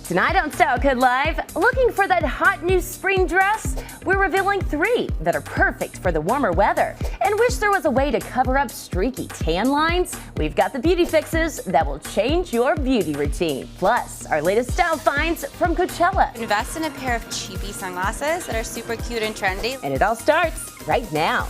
Tonight on Style Kid Live, looking for that hot new spring dress? We're revealing 3 that are perfect for the warmer weather. And wish there was a way to cover up streaky tan lines? We've got the beauty fixes that will change your beauty routine. Plus, our latest style finds from Coachella. Invest in a pair of cheapy sunglasses that are super cute and trendy. And it all starts right now.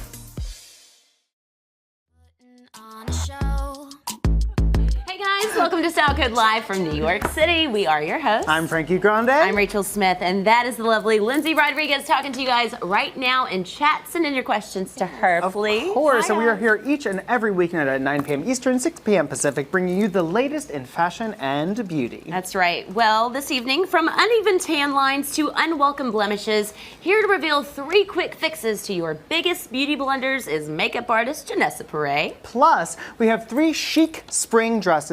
Hey guys, welcome to Style Kid Live from New York City. We are your hosts. I'm Frankie Grande. I'm Rachel Smith, and that is the lovely Lindsay Rodriguez talking to you guys right now in chat. Send in your questions to her, please. Of course, Hi, and we are here each and every weeknight at 9 p.m. Eastern, 6 p.m. Pacific, bringing you the latest in fashion and beauty. That's right. Well, this evening, from uneven tan lines to unwelcome blemishes, here to reveal 3 quick fixes to your biggest beauty blunders is makeup artist Janessa Pare. Plus, we have 3 chic spring dresses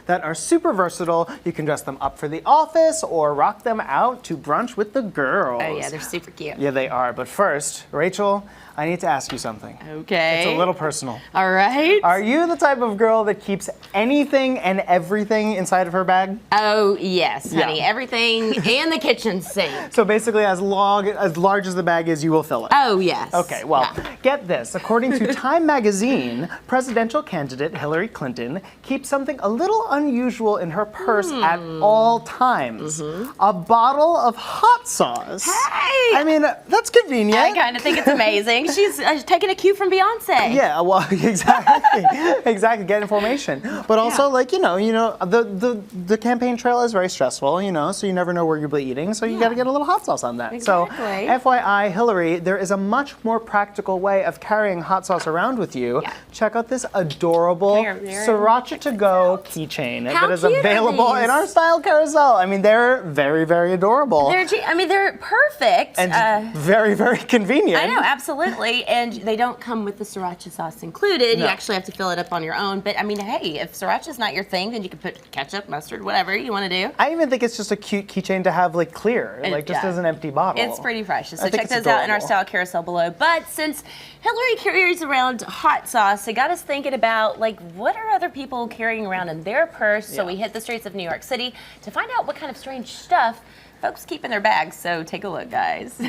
that are super versatile. You can dress them up for the office or rock them out to brunch with the girls. Oh yeah, they're super cute. Yeah, they are. But first, Rachel, I need to ask you something. Okay. It's a little personal. All right. Are you the type of girl that keeps anything and everything inside of her bag? Oh yes, honey. Yeah. Everything and the kitchen sink. So basically, as large as the bag is, you will fill it. Oh yes. Okay, well, Yeah. get this. According to Time magazine, presidential candidate Hillary Clinton keeps something a little unusual in her purse at all times. A bottle of hot sauce. Hey! I mean, that's convenient. I kind of think it's amazing. She's taking a cue from Beyonce. Yeah, well, exactly, get information. But also, like, the campaign trail is very stressful, so you never know where you'll be eating, so you got to get a little hot sauce on that. Exactly. So, FYI, Hillary, there is a much more practical way of carrying hot sauce around with you. Yeah. Check out this adorable Sriracha to go keychain How that is cute are available these? in our style carousel. I mean, they're very, very adorable. They're perfect. And very, very convenient. I know, absolutely. And they don't come with the sriracha sauce included. No. You actually have to fill it up on your own. But I mean, hey, if sriracha's not your thing, then you can put ketchup, mustard, whatever you want to do. I even think it's just a cute keychain to have like clear, just as an empty bottle. It's pretty precious. So I think check it's those out in our adorable. style carousel below. But since Hillary carries around hot sauce, it got us thinking about like what are other people carrying around in their purse. So we hit the streets of New York City to find out what kind of strange stuff folks keep in their bags. So take a look, guys.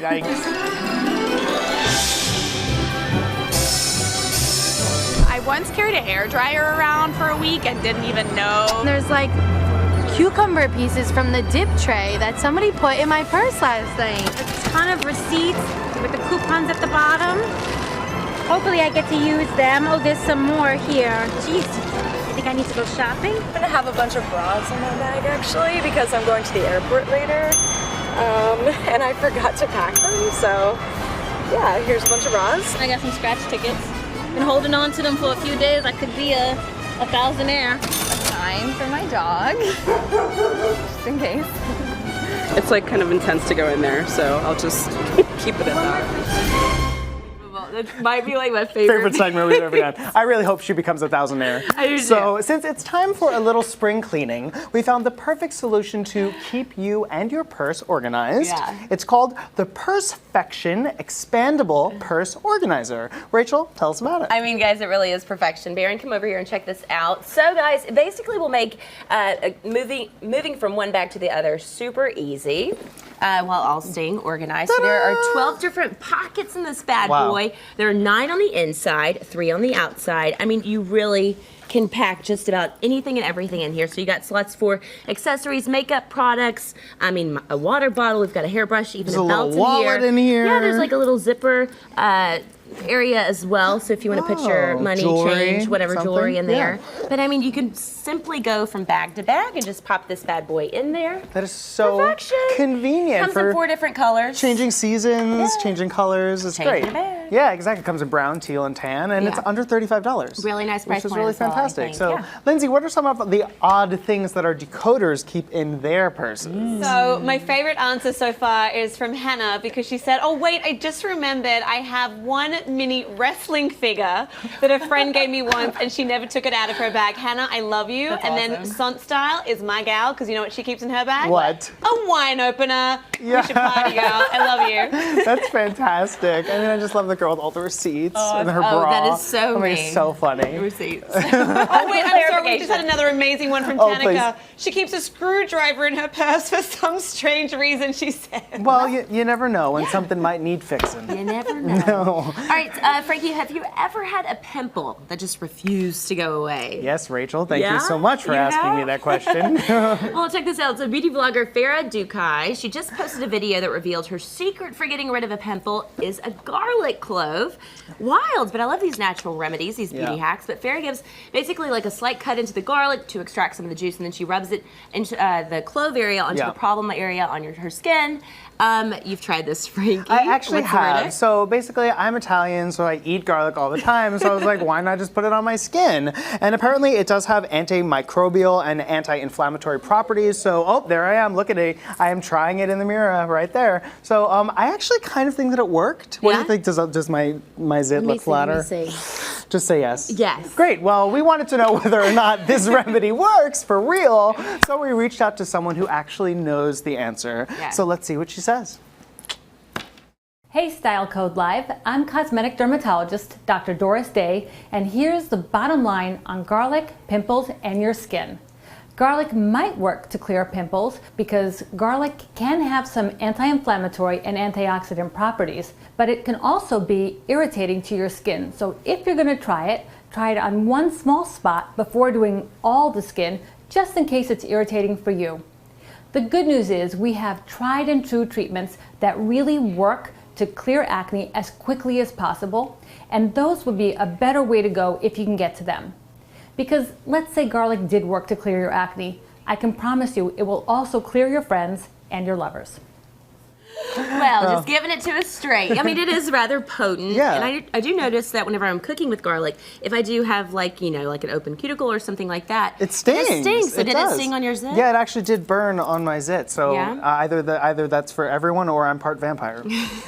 I once carried a hairdryer around for a week and didn't even know. There's like cucumber pieces from the dip tray that somebody put in my purse last night. A ton of receipts with the coupons at the bottom. Hopefully I get to use them. Oh, there's some more here. Jeez, I think I need to go shopping. I'm gonna have a bunch of bras in my bag actually because I'm going to the airport later. And I forgot to pack them, so yeah, here's a bunch of bras. I got some scratch tickets. Been holding on to them for a few days. I could be a thousandaire. A sign for my dog, just in case. It's like kind of intense to go in there, so I'll just keep it at that. That might be like my favorite segment we've ever done. I really hope she becomes a thousandaire. I do So since it's time for a little spring cleaning, we found the perfect solution to keep you and your purse organized. Yeah. It's called the Persfection Expandable Purse Organizer. Rachel, tell us about it. I mean, guys, it really is perfection. Baron, come over here and check this out. So, guys, it basically will make moving from one bag to the other super easy while all staying organized. So there are 12 different pockets in this bad boy. There are 9 on the inside, 3 on the outside. I mean, you really can pack just about anything and everything in here. So you got slots for accessories, makeup products, I mean, a water bottle, we've got a hairbrush, even There's a a belt little wallet in here. Yeah, there's like a little zipper area as well, so if you want to put your money, jewelry, change, whatever something. jewelry in there. But I mean, you can simply go from bag to bag and just pop this bad boy in there. That is so Perfection. convenient Comes for in 4 different colors. changing seasons, changing colors. It's Changing great. the bag. Yeah, exactly. It comes in brown, teal, and tan, and it's Yeah. under $35. Really nice price which is point really as well, I fantastic. think. So, Yeah. Lindsay, what are some of the odd things that our decoders keep in their purses? So my favorite answer so far is from Hannah because she said, oh wait, I just remembered I have one mini wrestling figure that a friend gave me once, and she never took it out of her bag. Hannah, I love you. That's and awesome. then Sont Style is my gal, because you know what she keeps in her bag? What? A wine opener. Yeah. We should party, girl. I love you. That's fantastic. And then I just love the girl with all the receipts and her oh, bra. that is so I mean, me. it's so funny. Receipts. Oh, wait, I'm sorry. We just had another amazing one from Oh, Tanika. please. She keeps a screwdriver in her purse for some strange reason, she said. Well, you never know when something might need fixing. You never know. No. All right, Frankie, have you ever had a pimple that just refused to go away? Yes, Rachel, thank Yeah? you so much for You asking me have? that question. Well, check this out. So beauty vlogger Farah Dukai, she just posted a video that revealed her secret for getting rid of a pimple is a garlic clove. Wild, but I love these natural remedies, these beauty hacks. But Farah gives basically like a slight cut into the garlic to extract some of the juice, and then she rubs it into the clove area onto the problem area on her skin. You've tried this, Frankie. I actually What's the have. verdict? So basically, I'm Italian, so I eat garlic all the time. So I was like, why not just put it on my skin? And apparently, it does have antimicrobial and anti-inflammatory properties. So, oh, there I am. Look at it. I am trying it in the mirror right there. So I actually kind of think that it worked. What do you think? Does my zit look flatter? Just say yes. Yes. Great. Well, we wanted to know whether or not this remedy works for real. So we reached out to someone who actually knows the answer. Yeah. So let's see what she says. Hey Style Code Live, I'm cosmetic dermatologist Dr. Doris Day, and here's the bottom line on garlic, pimples, and your skin. Garlic might work to clear pimples because garlic can have some anti-inflammatory and antioxidant properties, but it can also be irritating to your skin. So if you're going to try it on one small spot before doing all the skin, just in case it's irritating for you. The good news is we have tried and true treatments that really work to clear acne as quickly as possible, and those would be a better way to go if you can get to them. Because let's say garlic did work to clear your acne, I can promise you it will also clear your friends and your lovers. Well, just giving it to us straight. I mean, it is rather potent. Yeah. And I do notice that whenever I'm cooking with garlic, if I do have like, you know, like an open cuticle or something like that. It stings. It stings. So It did does. it sting on your zit? Yeah, it actually did burn on my zit. So Yeah? either that's for everyone or I'm part vampire.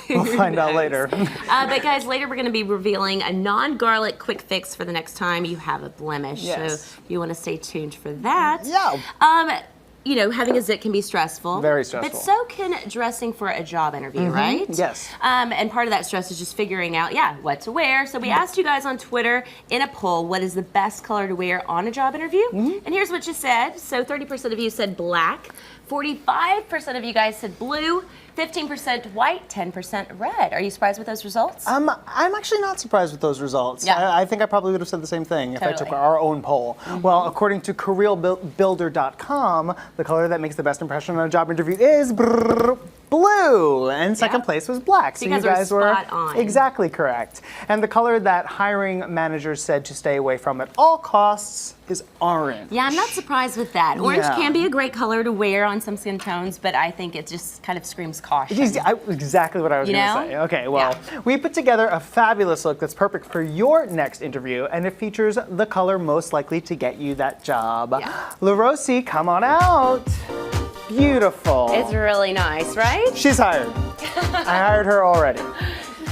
We'll find out later. But guys, later we're going to be revealing a non-garlic quick fix for the next time you have a blemish. Yes. So you want to stay tuned for that. Yeah. You know, having a zit can be stressful. Very stressful. But so can dressing for a job interview, right? Yes. And part of that stress is just figuring out, what to wear. So we asked you guys on Twitter in a poll, what is the best color to wear on a job interview? And here's what you said. So 30% of you said black, 45% of you guys said blue, 15% white, 10% red. Are you surprised with those results? I'm actually not surprised with those results. Yeah. I think I probably would have said the same thing if I took Totally. our own poll. Well, according to careerbuilder.com, the color that makes the best impression on a job interview is blue, and second place was black. So you guys were spot on. Exactly correct. And the color that hiring managers said to stay away from at all costs is orange. Yeah, I'm not surprised with that. Orange Yeah. can be a great color to wear on some skin tones, but I think it just kind of screams caution. Exactly what I was You going to know? say. Okay, well, we put together a fabulous look that's perfect for your next interview, and it features the color most likely to get you that job. LaRosie, come on out. Beautiful. It's really nice, right? She's hired. I hired her already.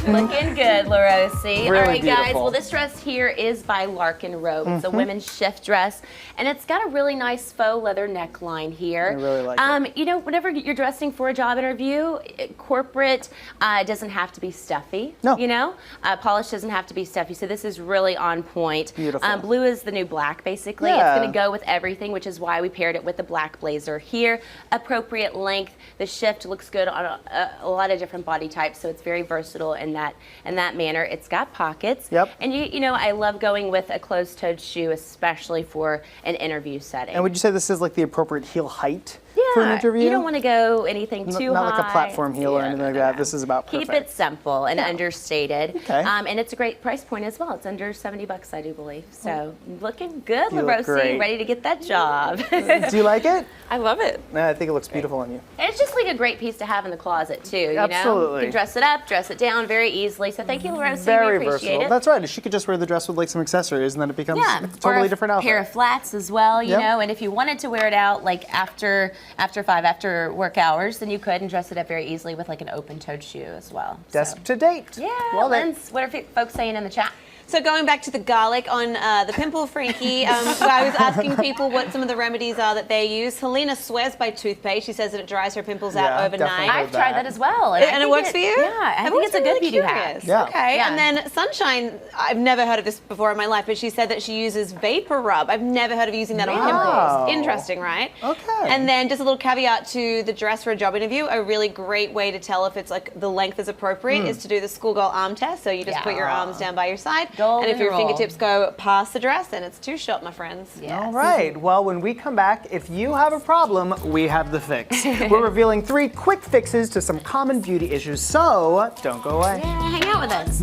Looking good, LaRosie. Really All right, guys. beautiful. Well, this dress here is by Larkin Robe. It's a women's shift dress, and it's got a really nice faux leather neckline here. I really like it. You know, whenever you're dressing for a job interview, corporate doesn't have to be stuffy. No. You know, polish doesn't have to be stuffy. So this is really on point. Beautiful. Blue is the new black, basically. Yeah. It's going to go with everything, which is why we paired it with the black blazer here. Appropriate length. The shift looks good on a lot of different body types, so it's very versatile in that manner. It's got pockets. Yep. And you know, I love going with a closed-toed shoe, especially for an interview setting. And would you say this is like the appropriate heel height for an interview? You don't want to go anything too Not high. like a platform heel or anything like that. This is about perfect. Keep it simple and understated. Okay. And it's a great price point as well. It's under $70, I do believe. So looking good, You look great. LaRosie, ready to get that job. Do you like it? I love it. I think it looks beautiful on you. And it's just like a great piece to have in the closet too. You know, Absolutely. you can dress it up, dress it down very easily. So thank you, LaRosie. Very we appreciate versatile. it. That's right. She could just wear the dress with like some accessories, and then it becomes a totally different outfit. Pair of flats as well, you Yep. know. And if you wanted to wear it out like after after 5, after work hours, then you could and dress it up very easily with like an open-toed shoe as well. Desk to date. Yeah, Well, Linz, what are folks saying in the chat? So going back to the garlic on the pimple Frankie, where I was asking people what some of the remedies are that they use. Helena swears by toothpaste. She says that it dries her pimples out overnight. I've tried that as well. And it works for you? Yeah, I think it's a good beauty hack. Yeah. Okay, Yeah. and then Sunshine, I've never heard of this before in my life, but she said that she uses vapor rub. I've never heard of using that on pimples. Interesting, right? Okay. And then just a little caveat to the dress for a job interview, a really great way to tell if it's like the length is appropriate is to do the schoolgirl arm test. So you just put your arms down by your side, and if your fingertips go past the dress, then it's too short, my friends. Yes. All right. Well, when we come back, if you have a problem, we have the fix. We're revealing 3 quick fixes to some common beauty issues, so don't go away. Hang out with us.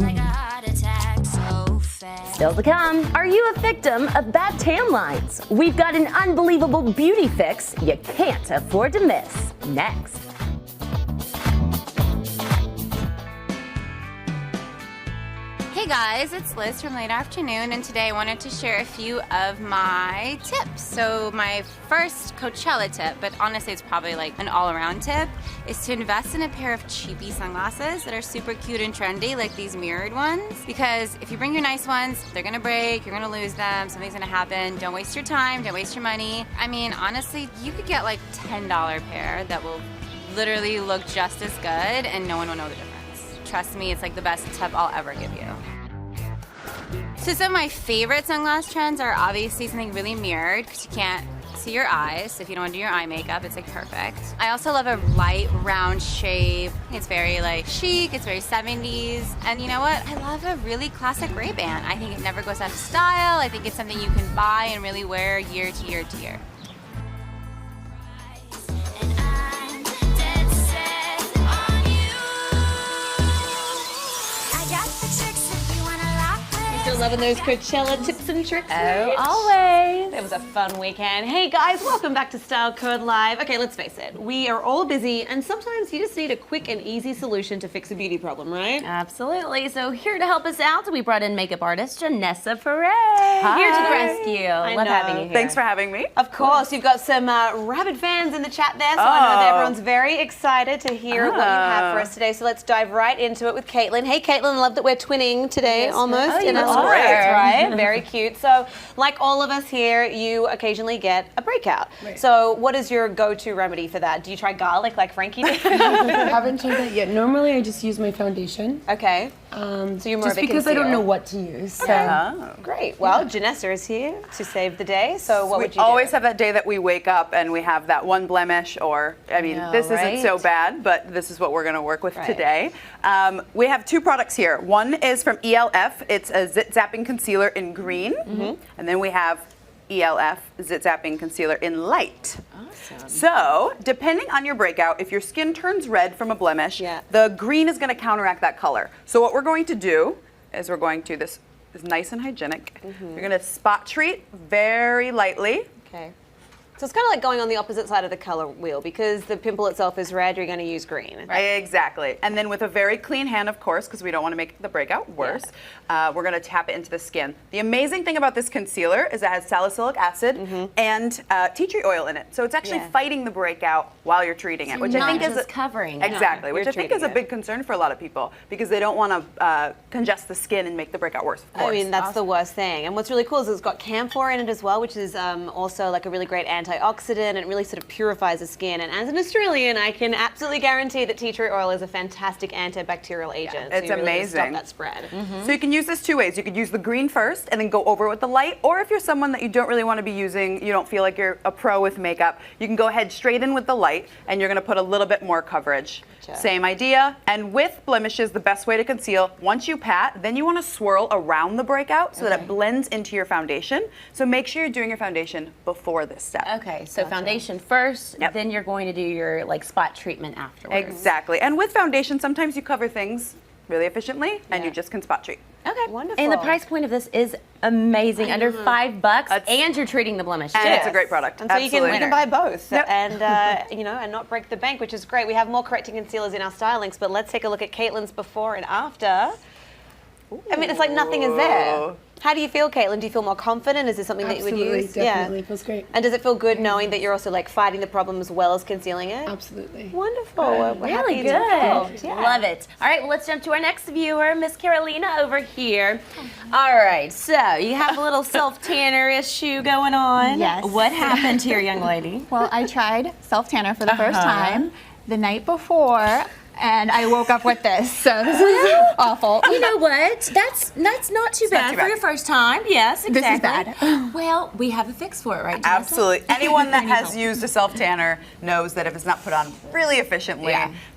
Still to come, are you a victim of bad tan lines? We've got an unbelievable beauty fix you can't afford to miss. Next. Hey guys, it's Liz from Late Afternoon, and today I wanted to share a few of my tips. So my first Coachella tip, but honestly it's probably like an all-around tip, is to invest in a pair of cheapy sunglasses that are super cute and trendy, like these mirrored ones. Because if you bring your nice ones, they're gonna break, you're gonna lose them, something's gonna happen. Don't waste your time, don't waste your money. I mean, honestly, you could get like $10 pair that will literally look just as good and no one will know the difference. Trust me, it's like the best tip I'll ever give you. So some of my favorite sunglass trends are obviously something really mirrored because you can't see your eyes. So if you don't want to do your eye makeup, it's like perfect. I also love a light round shape. It's very like chic, it's very 70s. And you know what? I love a really classic Ray-Ban. I think it never goes out of style. I think it's something you can buy and really wear year to year to year. Still loving those Coachella tips and tricks. Oh, always. It was a fun weekend. Hey guys, welcome back to Style Code Live. Okay, let's face it. We are all busy and sometimes you just need a quick and easy solution to fix a beauty problem, right? Absolutely. So here to help us out, we brought in makeup artist Janessa Ferre. Here to the rescue. Love having you here. Thanks for having me. Of course, you've got some rabid fans in the chat there, so I know that everyone's very excited to hear what you have for us today. So let's dive right into it with Caitlin. Hey Caitlin, I love that we're twinning today almost. you That's are. great, right? Very cute. So like all of us here, you occasionally get a breakout. Right. So what is your go-to remedy for that? Do you try garlic like Frankie did? I haven't tried that yet. Normally I just use my foundation. Okay. So you're more just of a because I don't conceal. know what to use. So. Great. Well, Janessa is here to save the day. So what would you always do? have that day that we wake up and we have that one blemish, or I mean, this isn't so bad, but this is what we're going to work with today. We have 2 products here. One is from ELF. It's a zit zapping concealer in green, and then we have ELF Zit Zapping Concealer in light. Awesome. So, depending on your breakout, if your skin turns red from a blemish, the green is going to counteract that color. So what we're going to do is we're going to, this is nice and hygienic. You're going to spot treat very lightly. Okay. So it's kind of like going on the opposite side of the color wheel, because the pimple itself is red, you're going to use green. Right? Exactly. And then with a very clean hand, of course, because we don't want to make the breakout worse, we're going to tap it into the skin. The amazing thing about this concealer is it has salicylic acid and tea tree oil in it. So it's actually fighting the breakout while you're treating it, which I think is covering. Exactly, which I think is a big concern for a lot of people, because they don't want to congest the skin and make the breakout worse. Of course. I mean, that's the worst thing. And what's really cool is it's got camphor in it as well, which is also like a really great antioxidant, and it really sort of purifies the skin. And as an Australian, I can absolutely guarantee that tea tree oil is a fantastic antibacterial agent. It's so you really amazing. stop that spread. So you can use this 2 ways. You could use the green first and then go over it with the light, or if you're someone that you don't really want to be using, you don't feel like you're a pro with makeup, you can go ahead straight in with the light, and you're going to put a little bit more coverage. Gotcha. Same idea. And with blemishes, the best way to conceal, once you pat, then you want to swirl around the breakout so that it blends into your foundation. So make sure you're doing your foundation before this step. Okay, so foundation first, then you're going to do your like spot treatment afterwards. Exactly. And with foundation, sometimes you cover things really efficiently and you just can spot treat. Okay, wonderful. And the price point of this is amazing, under $5, and you're treating the blemish. And it's a great product. And so you can buy both, Yep. and you know, and not break the bank, which is great. We have more correcting concealers in our style links, but let's take a look at Caitlin's before and after. I mean, it's like nothing is there. How do you feel, Caitlin? Do you feel more confident? Is this something that you would use? Definitely. It feels great. And does it feel good knowing that you're also like fighting the problem as well as concealing it? Absolutely. Wonderful. We're Really happy good. to help. Yeah. Love it. All right, well, let's jump to our next viewer, Miss Carolina over here. All right, so you have a little self-tanner issue going on. Yes. What happened here, young lady? Well, I tried self-tanner for the first time the night before, and I woke up with this, so this is awful. You know what? That's not too bad for your first time. Yes, exactly. This is bad. Well, we have a fix for it, right, Janessa? Absolutely. Anyone that has used a self-tanner knows that if it's not put on really efficiently,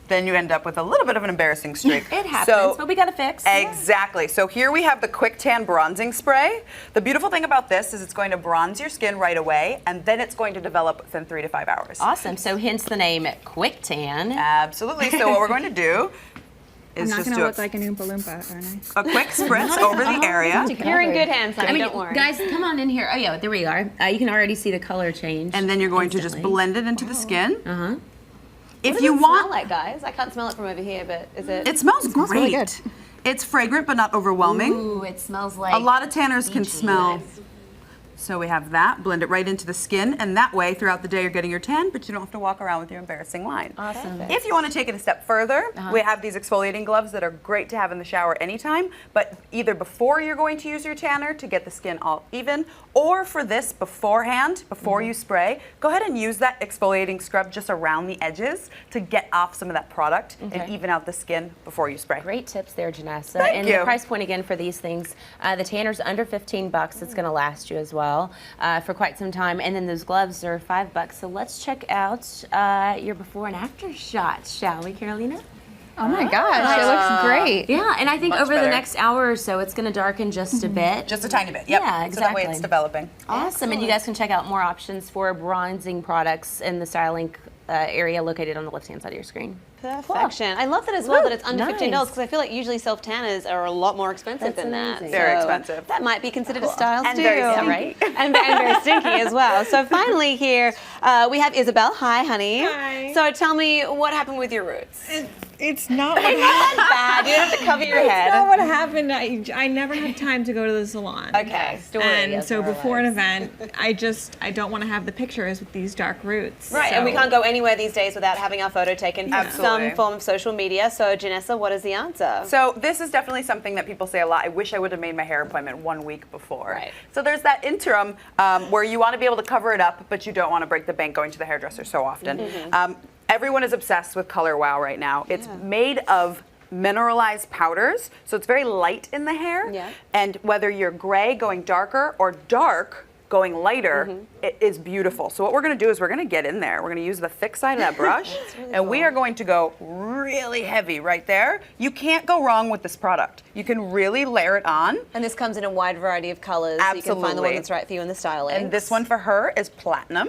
then you end up with a little bit of an embarrassing streak. It happens, but we got to fix. Exactly. So here we have the Quick Tan Bronzing Spray. The beautiful thing about this is it's going to bronze your skin right away, and then it's going to develop within 3 to 5 hours. Awesome. So hence the name Quick Tan. Absolutely. So what we're going to do is I'm not just gonna do look like an Oompa Loompa, aren't a quick spritz over the area. You're in good hands, honey, don't worry. Guys, come on in here. Oh yeah, there we are. You can already see the color change. And then you're going to just blend it into the skin. If you want, smell like, guys, I can't smell it from over here, but is it? It smells great. Really good. It's fragrant but not overwhelming. Ooh, it smells like a lot of tanners can smell. So we have that, blend it right into the skin, and that way throughout the day you're getting your tan, but you don't have to walk around with your embarrassing line. Awesome. If you want to take it a step further, we have these exfoliating gloves that are great to have in the shower anytime, but either before you're going to use your tanner to get the skin all even, or for this beforehand, before you spray, go ahead and use that exfoliating scrub just around the edges to get off some of that product and even out the skin before you spray. Great tips there, Janessa. Thank and you. the price point again for these things, the tanner's under $15. It's going to last you as well for quite some time. And then those gloves are $5. So let's check out your before and after shots, shall we, Carolina? Oh my gosh, it looks great. Yeah, and I think Much over the better. next hour or so, it's going to darken just a bit. Just a tiny bit, yep. Yeah, exactly. So that way it's developing. Awesome, and you guys can check out more options for bronzing products in the styling area located on the left-hand side of your screen. Perfection. I love that as well, that it's under $15, because I feel like usually self-tanners are a lot more expensive than that. Very expensive. That might be considered a style And steal. very stinky. Right? and very stinky as well. So finally here, we have Isabel. Hi, honey. Hi. So tell me, what happened with your roots? It's not what It's not that bad. You don't have to cover your head. It's not what happened. I never had time to go to the salon. Okay. And so before an event, I don't want to have the pictures with these dark roots. Right, and we can't go anywhere these days without having our photo taken from Absolutely. some form of social media. So, Janessa, what is the answer? So this is definitely something that people say a lot. I wish I would have made my hair appointment 1 week before. Right. So there's that interim where you want to be able to cover it up, but you don't want to break the bank going to the hairdresser so often. Everyone is obsessed with Color Wow right now. It's made of mineralized powders, so it's very light in the hair. Yeah. And whether you're gray going darker or dark going lighter, it is beautiful. So what we're going to do is we're going to get in there. We're going to use the thick side of that brush, and we are going to go really heavy right there. You can't go wrong with this product. You can really layer it on. And this comes in a wide variety of colors, so you can find the one that's right for you in the styling. And this one for her is platinum.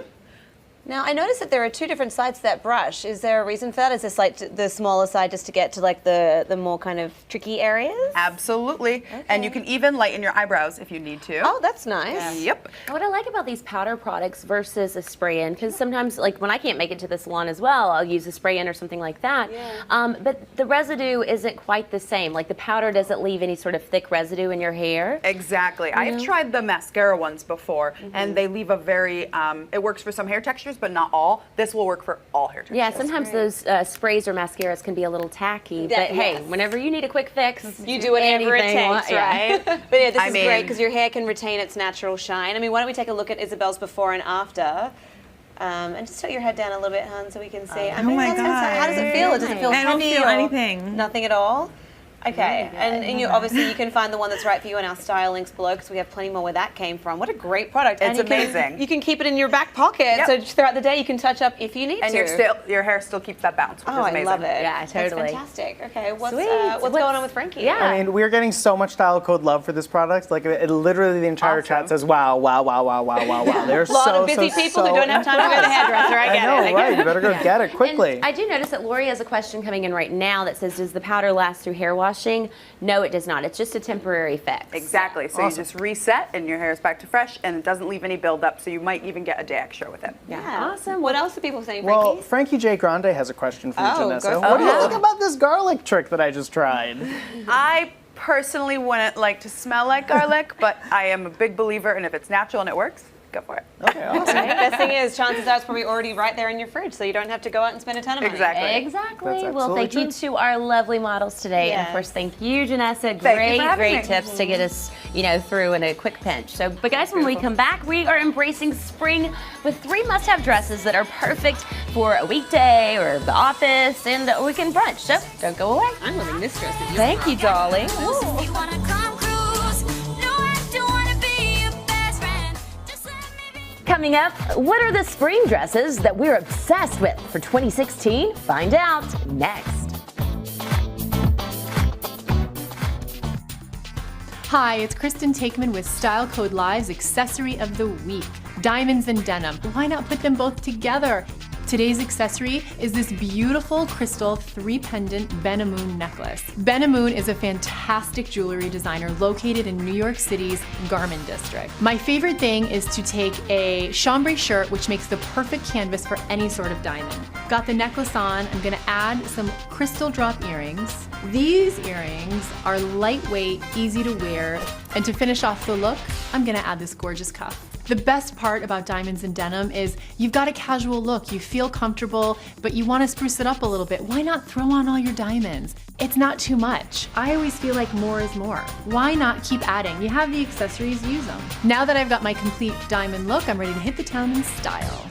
Now, I noticed that there are two different sides to that brush. Is there a reason for that? Is this like the smaller side just to get to like the more kind of tricky areas? Absolutely. And you can even lighten your eyebrows if you need to. Oh, that's nice. Yep. What I like about these powder products versus a spray-in, because sometimes, like when I can't make it to the salon as well, I'll use a spray-in or something like that. But the residue isn't quite the same. Like the powder doesn't leave any sort of thick residue in your hair. Exactly. I've tried the mascara ones before, and they leave a very, it works for some hair textures, but not all. This will work for all hair textures. Yeah, sometimes those sprays or mascaras can be a little tacky, but hey, whenever you need a quick fix, you do whatever it takes, right? But yeah, this is mean, great because your hair can retain its natural shine. I mean, why don't we take a look at Isabel's before and after? And just tilt your head down a little bit, hon, so we can see. I mean, my God. How does it feel? Does it feel I don't heavy feel or anything. Nothing at all? Okay, and you obviously you can find the one that's right for you in our style links below because we have plenty more where that came from. What a great product! It's amazing. You can keep it in your back pocket, so throughout the day you can touch up if you need and to. your hair still keeps that bounce, which is amazing. I love it. Yeah, totally. That's fantastic. Okay, what's Sweet. going on with Frankie? Yeah. I mean, we're getting so much style code love for this product. Like, literally the entire chat says, wow, wow, wow, wow, wow, wow, wow. There's a lot of busy people who don't have time to go to the hairdresser. I get it. Right? You better go get it quickly. And I do notice that Lori has a question coming in right now that says, does the powder last through hair washing? No, it does not. It's just a temporary fix. Exactly. So you just reset and your hair is back to fresh and it doesn't leave any buildup, so you might even get a day extra with it. Yeah. Awesome. What else are people saying, Frankie? Well, Frankie J. Grande has a question for you, Oh, Janessa. go for What do you it. think about this garlic trick that I just tried? I personally wouldn't like to smell like garlic, but I am a big believer, and if it's natural and it works, go for it. Okay, awesome. Best thing is, chances are it's probably already right there in your fridge, so you don't have to go out and spend a ton of money. Exactly. Well, thank you to our lovely models today, and of course, thank you, Janessa. Great tips to get us, through in a quick pinch. So, but guys, when we come back, we are embracing spring with 3 must-have dresses that are perfect for a weekday or the office and a weekend brunch. So, don't go away. I'm loving this dress. Thank you, darling. Coming up, what are the spring dresses that we're obsessed with for 2016? Find out next. Hi, it's Kristen Takeman with Style Code Live's Accessory of the Week, diamonds and denim. Why not put them both together? Today's accessory is this beautiful crystal 3-pendant Benamoon necklace. Benamoon is a fantastic jewelry designer located in New York City's Garment District. My favorite thing is to take a chambray shirt, which makes the perfect canvas for any sort of diamond. Got the necklace on, I'm gonna add some crystal drop earrings. These earrings are lightweight, easy to wear, and to finish off the look, I'm gonna add this gorgeous cuff. The best part about diamonds and denim is you've got a casual look, you feel comfortable, but you want to spruce it up a little bit. Why not throw on all your diamonds? It's not too much. I always feel like more is more. Why not keep adding? You have the accessories, use them. Now that I've got my complete diamond look, I'm ready to hit the town in style.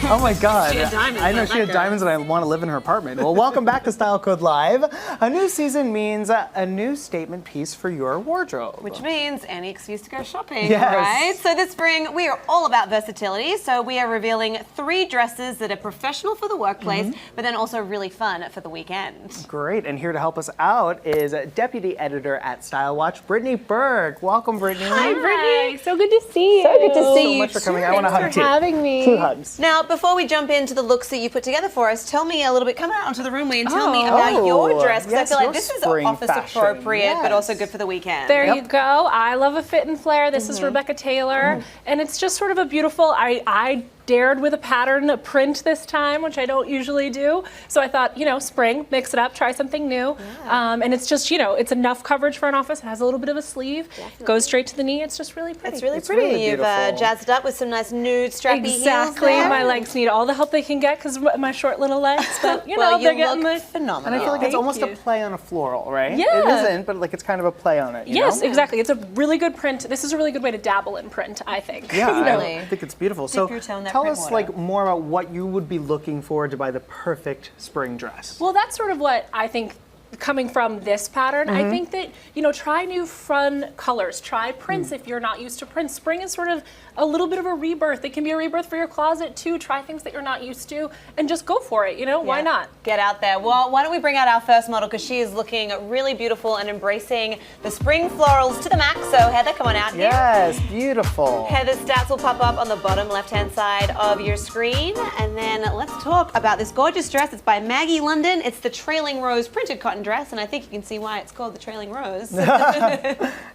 Oh my God. She had diamonds, I know like she had that diamonds and I want to live in her apartment. Well, welcome back to Style Code Live. A new season means a new statement piece for your wardrobe. Which means any excuse to go shopping, Yes. right? So this spring, we are all about versatility. So we are revealing 3 dresses that are professional for the workplace, but then also really fun for the weekend. Great, and here to help us out is Deputy Editor at Style Watch, Brittany Berg. Welcome, Brittany. Hi, Brittany. So good to see you. So good to see you. So much for coming. I want to hug Thanks for having me. 2 hugs. Now, before we jump into the looks that you put together for us, tell me a little bit, come out onto the runway and tell me about your dress, because I feel like this is office appropriate, but also good for the weekend. There you go. I love a fit and flare. This is Rebecca Taylor, and it's just sort of a beautiful, I dared with a pattern, a print this time, which I don't usually do. So I thought, spring, mix it up, try something new. And it's just, it's enough coverage for an office. It has a little bit of a sleeve, goes straight to the knee. It's just really pretty. It's really pretty. You've jazzed up with some nice nude strappy heels there. Exactly. My legs need all the help they can get because my short little legs, but they're getting the phenomenal. And I feel like it's almost a play on a floral, right? Yeah. It isn't, but it's kind of a play on it. Yes, exactly. It's a really good print. This is a really good way to dabble in print, I think. Yeah, I think it's beautiful. So tell us water. more about what you would be looking for to buy the perfect spring dress. Well, that's sort of what I think. Coming from this pattern, I think that, try new fun colors. Try prints if you're not used to prints. Spring is sort of a little bit of a rebirth. It can be a rebirth for your closet too. Try things that you're not used to and just go for it, Why not? Get out there. Well, why don't we bring out our first model, because she is looking really beautiful and embracing the spring florals to the max. So Heather, come on out here. Yes, beautiful. Heather's stats will pop up on the bottom left-hand side of your screen. And then let's talk about this gorgeous dress. It's by Maggie London. It's the Trailing Rose printed cotton dress, and I think you can see why it's called the Trailing Rose.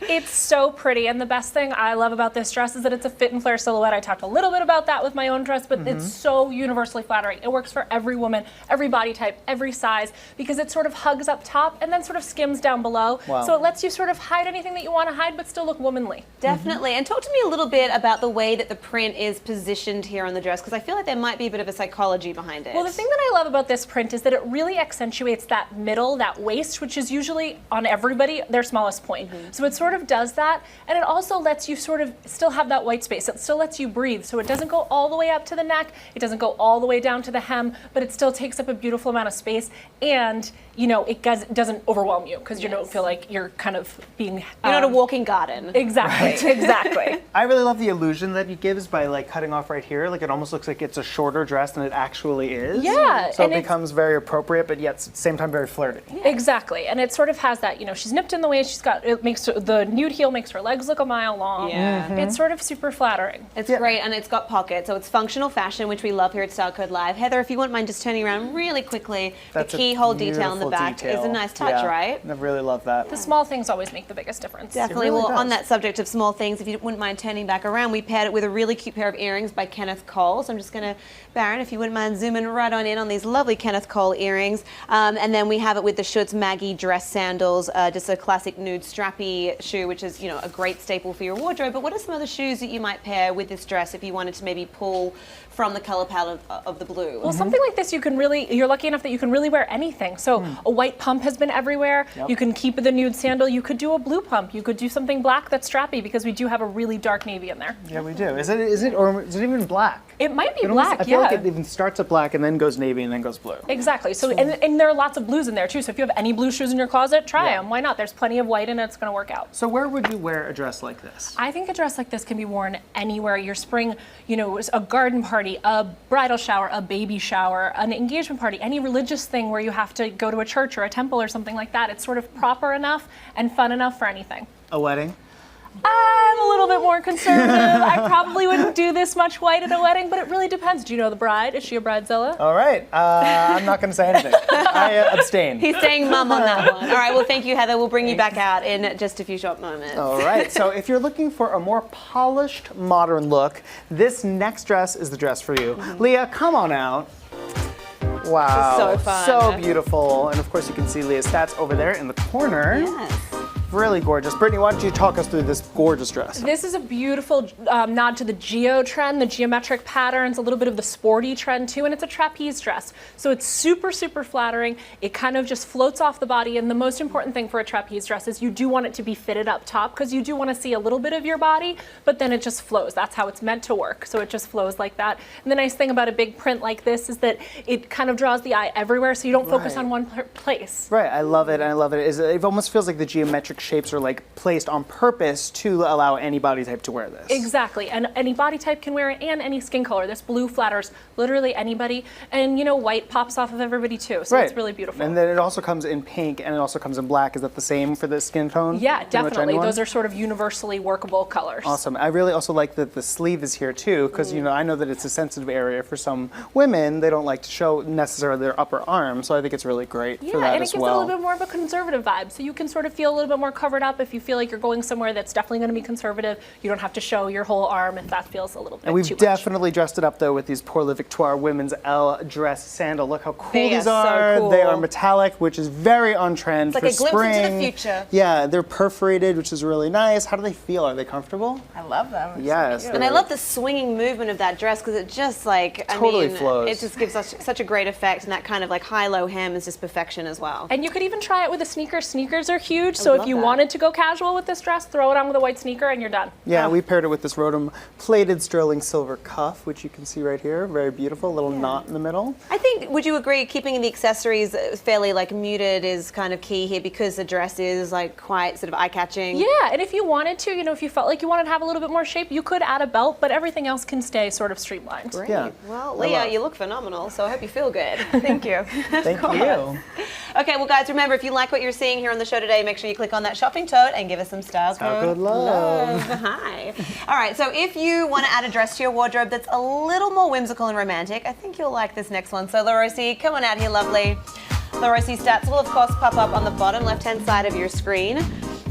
It's so pretty, and the best thing I love about this dress is that it's a fit and flare silhouette. I talked a little bit about that with my own dress, but it's so universally flattering. It works for every woman, every body type, every size, because it sort of hugs up top and then sort of skims down below. Wow. So it lets you sort of hide anything that you want to hide, but still look womanly. Definitely. And talk to me a little bit about the way that the print is positioned here on the dress, because I feel like there might be a bit of a psychology behind it. Well, the thing that I love about this print is that it really accentuates that middle, that waist, which is usually on everybody their smallest point. So it sort of does that, and it also lets you sort of still have that white space. It still lets you breathe. So it doesn't go all the way up to the neck, it doesn't go all the way down to the hem, but it still takes up a beautiful amount of space, and it doesn't overwhelm you because you don't feel like you're kind of being you're not a walking garden. Exactly. Exactly. I really love the illusion that it gives by cutting off right here. It almost looks like it's a shorter dress than it actually is. Yeah. So it becomes very appropriate, but yet at the same time very flirty. Exactly. And it sort of has that, she's nipped in the waist, it makes the nude heel makes her legs look a mile long. Yeah. It's sort of super flattering. It's great, and it's got pockets, so it's functional fashion, which we love here at Style Code Live. Heather, if you wouldn't mind just turning around really quickly, the keyhole detail on the back detail. is a nice touch, right? I really love that. The small things always make the biggest difference. Definitely. Really well, does. on that subject of small things, if you wouldn't mind turning back around, we paired it with a really cute pair of earrings by Kenneth Cole. So I'm just going to, Baron, if you wouldn't mind zooming right on in on these lovely Kenneth Cole earrings. And then we have it with the Schutz Maggie dress sandals, just a classic nude strappy shoe, which is, you know, a great staple for your wardrobe. But what are some other shoes that you might pair with this dress if you wanted to maybe pull from the color palette of the blue? Well, something like this, you're lucky enough that you can really wear anything. So a white pump has been everywhere. Yep. You can keep the nude sandal. You could do a blue pump. You could do something black that's strappy because we do have a really dark navy in there. Yeah, we do. Is it even black? It might be It almost- black, I feel yeah. like it even starts at black and then goes navy and then goes blue. Exactly. So, and there are lots of blues in there too. So if you have any blue shoes in your closet, try them. Why not? There's plenty of white in it. It's going to work out. So where would you wear a dress like this? I think a dress like this can be worn anywhere. Your spring, you know, a garden party, a bridal shower, a baby shower, an engagement party, any religious thing where you have to go to a church or a temple or something like that. It's sort of proper enough and fun enough for anything. A wedding? I'm a little bit more conservative. I probably wouldn't do this much white at a wedding, but it really depends. Do you know the bride? Is she a bridezilla? All right. I'm not going to say anything. I abstain. He's saying mum on that one. All right, well, thank you, Heather. We'll bring you back out in just a few short moments. All right. So if you're looking for a more polished, modern look, this next dress is the dress for you. Leah, come on out. Wow. So fun. So beautiful. And of course, you can see Leah's stats over there in the corner. Yes. Really gorgeous. Brittany, why don't you talk us through this gorgeous dress? This is a beautiful nod to the geo trend, the geometric patterns, a little bit of the sporty trend too, and it's a trapeze dress. So it's super, super flattering. It kind of just floats off the body, and the most important thing for a trapeze dress is you do want it to be fitted up top because you do want to see a little bit of your body, but then it just flows. That's how it's meant to work. So it just flows like that. And the nice thing about a big print like this is that it kind of draws the eye everywhere, so you don't focus on one place. Right, I love it, and I love it. It almost feels like the geometric shapes are like placed on purpose to allow any body type to wear this. Exactly, and any body type can wear it, and any skin color. This blue flatters literally anybody, and you know, white pops off of everybody too, so it's really beautiful. And then it also comes in pink, and it also comes in black. Is that the same for the skin tone? Yeah, definitely. Those are sort of universally workable colors. Awesome. I really also like that the sleeve is here too, because you know, I know that it's a sensitive area for some women. They don't like to show necessarily their upper arm, so I think it's really great for that and as it gives well. a little bit more of a conservative vibe, so you can sort of feel a little bit more covered up if you feel like you're going somewhere that's definitely going to be conservative. You don't have to show your whole arm if that feels a little bit And we've too much. definitely dressed it up though with these Pour Le Victoire women's L dress sandal. Look how cool They these are so are. cool. They are metallic, which is very on trend It's for like a glimpse spring. into the future. Yeah, they're perforated, which is really nice. How do they feel? Are they comfortable? I love them. Yes. And I love the swinging movement of that dress because it just like, Totally I mean, flows. it just gives us such a great effect, and that kind of like high-low hem is just perfection as well. And you could even try it with a sneaker. Sneakers are huge, so if you wanted to go casual with this dress, throw it on with a white sneaker and you're done. Yeah, we paired it with this Rotem plated sterling silver cuff, which you can see right here. Very beautiful, little knot in the middle. I think, would you agree, keeping the accessories fairly like muted is kind of key here because the dress is like quite sort of eye-catching? Yeah, and if you wanted to, you know, if you felt like you wanted to have a little bit more shape, you could add a belt, but everything else can stay sort of streamlined. Great. Yeah. Well, Leah, you look phenomenal, so I hope you feel good. Thank you. Thank you. Okay, well, guys, remember, if you like what you're seeing here on the show today, make sure you click on that shopping tote and give us some style code love. Hi. All right, so if you want to add a dress to your wardrobe that's a little more whimsical and romantic, I think you'll like this next one. So, LaRosie, come on out here, lovely. LaRosie stats will, of course, pop up on the bottom left-hand side of your screen.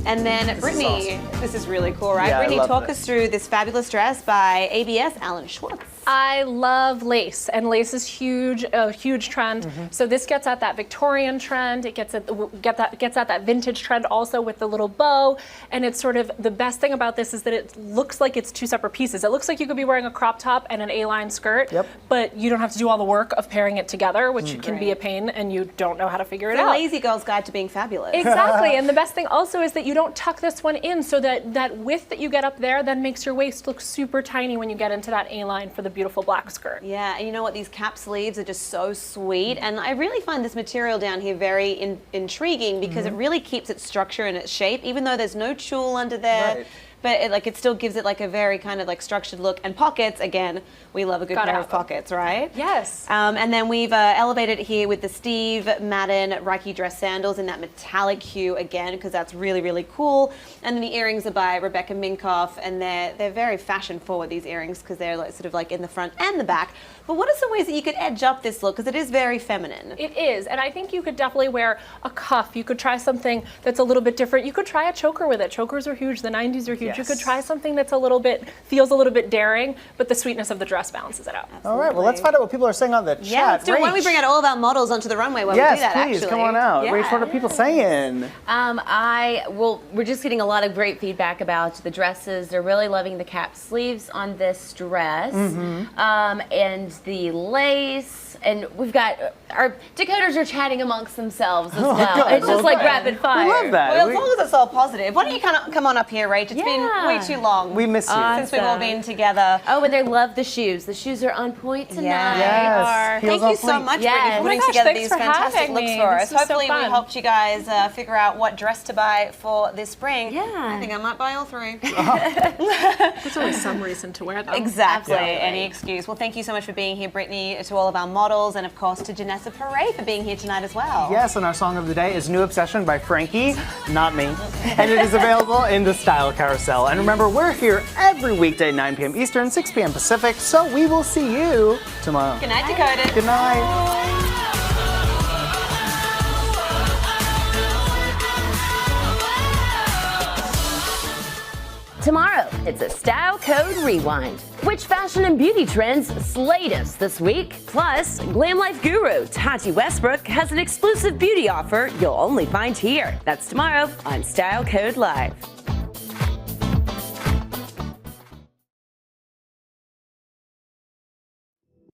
And then, Brittany, this is really cool, right? Yeah, Brittany, I love talk this. us through this fabulous dress by ABS Alan Schwartz. I love lace, and lace is huge, a huge trend. So this gets at that Victorian trend. It gets at that vintage trend also with the little bow. And it's sort of the best thing about this is that it looks like it's two separate pieces. It looks like you could be wearing a crop top and an A-line skirt, but you don't have to do all the work of pairing it together, which can be a pain, and you don't know how to figure it The out. lazy girl's guide to being fabulous. Exactly, and the best thing also is that you don't tuck this one in, so that width that you get up there then makes your waist look super tiny when you get into that A-line for the beautiful black skirt. Yeah, and you know what? These cap sleeves are just so sweet, and I really find this material down here very intriguing because it really keeps its structure and its shape, even though there's no tulle under there. Right. but it still gives it like a very kind of like structured look. And pockets, again, we love a good pair of pockets, right? Yes. And then we've elevated it here with the Steve Madden Reiki dress sandals in that metallic hue again, because that's really, really cool. And then the earrings are by Rebecca Minkoff, and they're very fashion forward, these earrings, because they're like, sort of like in the front and the back. But what are some ways that you could edge up this look, because it is very feminine? It is, and I think you could definitely wear a cuff. You could try something that's a little bit different. You could try a choker with it. Chokers are huge. The 90s are huge. Yes. You could try something that's feels a little bit daring, but the sweetness of the dress balances it out. All right, well, let's find out what people are saying on the chat. Yeah, let's do it. Why don't we bring out all of our models onto the runway when we do that, Yes, please, actually? come on out. Yeah. Rach, what are people saying? We're just getting a lot of great feedback about the dresses. They're really loving the cap sleeves on this dress, and the lace. And we've got our decoders are chatting amongst themselves as well. God, It's just like rapid fire. We love that. Well, as long as it's all positive. Why don't you come on up here, Rach? It's been way too long. We miss you. Since we've all been together. Oh, and they love the shoes. The shoes are on point tonight. Yes. Thank you so much, Brittany, for putting together these fantastic looks for us. Hopefully we helped you guys figure out what dress to buy for this spring. Yeah. I think I might buy all three. There's always some reason to wear them. Exactly. Any excuse. Well, thank you so much for being here, Brittany, to all of our models, and of course to Janessa Paray for being here tonight as well. Yes, and our song of the day is New Obsession by Frankie, not me. And it is available in the Style Carousel. And remember, we're here every weekday, 9 p.m. Eastern, 6 p.m. Pacific, so we will see you tomorrow. Good night, Dakota. Good night. Tomorrow, it's a Style Code Rewind. Which fashion and beauty trends slayed us this week? Plus, Glam Life guru Tati Westbrook has an exclusive beauty offer you'll only find here. That's tomorrow on Style Code Live.